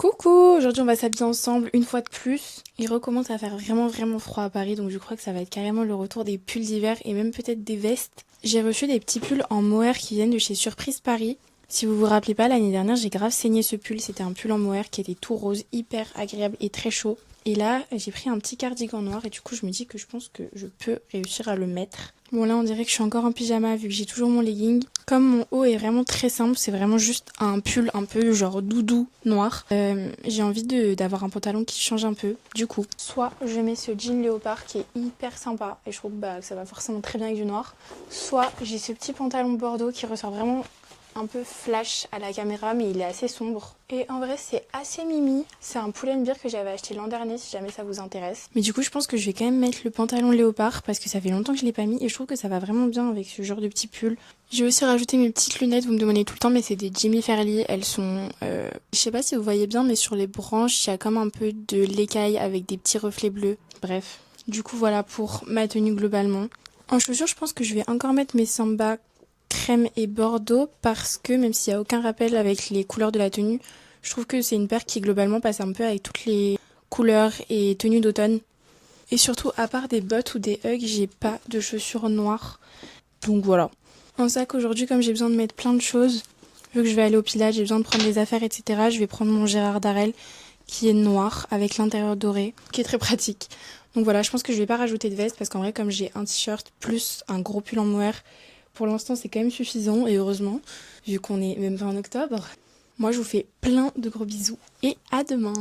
Coucou, aujourd'hui on va s'habiller ensemble une fois de plus. Il recommence à faire vraiment froid à Paris, donc je crois que ça va être carrément le retour des pulls d'hiver et même peut-être des vestes. J'ai reçu des petits pulls en mohair qui viennent de chez Surprise Paris. Si vous vous rappelez pas, l'année dernière j'ai grave saigné ce pull, c'était un pull en mohair qui était tout rose, hyper agréable et très chaud. Et là j'ai pris un petit cardigan noir et du coup je me dis que je pense que je peux réussir à le mettre. Bon là on dirait que je suis encore en pyjama vu que j'ai toujours mon legging. Comme mon haut est vraiment très simple, c'est vraiment juste un pull un peu genre doudou noir. J'ai envie d'avoir un pantalon qui change un peu. Du coup, soit je mets ce jean léopard qui est hyper sympa et je trouve que ça va forcément très bien avec du noir. Soit j'ai ce petit pantalon bordeaux qui ressort vraiment un peu flash à la caméra mais il est assez sombre. Et en vrai c'est assez mimi. C'est un Pull&Bear que j'avais acheté l'an dernier si jamais ça vous intéresse. Mais du coup je pense que je vais quand même mettre le pantalon léopard parce que ça fait longtemps que je l'ai pas mis et je trouve que ça va vraiment bien avec ce genre de petit pull. J'ai aussi rajouté mes petites lunettes, vous me demandez tout le temps mais c'est des Jimmy Fairly. Elles sont... Je sais pas si vous voyez bien mais sur les branches il y a comme un peu de l'écaille avec des petits reflets bleus. Bref. Du coup voilà pour ma tenue globalement. En chaussures je pense que je vais encore mettre mes Samba crème et bordeaux parce que même s'il n'y a aucun rappel avec les couleurs de la tenue, je trouve que c'est une paire qui globalement passe un peu avec toutes les couleurs et tenues d'automne. Et surtout, à part des bottes ou des Uggs, j'ai pas de chaussures noires. Donc voilà. En sac aujourd'hui, comme j'ai besoin de mettre plein de choses, vu que je vais aller au Pilates, j'ai besoin de prendre des affaires, etc. Je vais prendre mon Gérard Darel qui est noir avec l'intérieur doré, qui est très pratique. Donc voilà, je pense que je vais pas rajouter de veste parce qu'en vrai, comme j'ai un t-shirt plus un gros pull en mohair, pour l'instant c'est quand même suffisant et heureusement, vu qu'on est même pas en octobre. Moi je vous fais plein de gros bisous et à demain.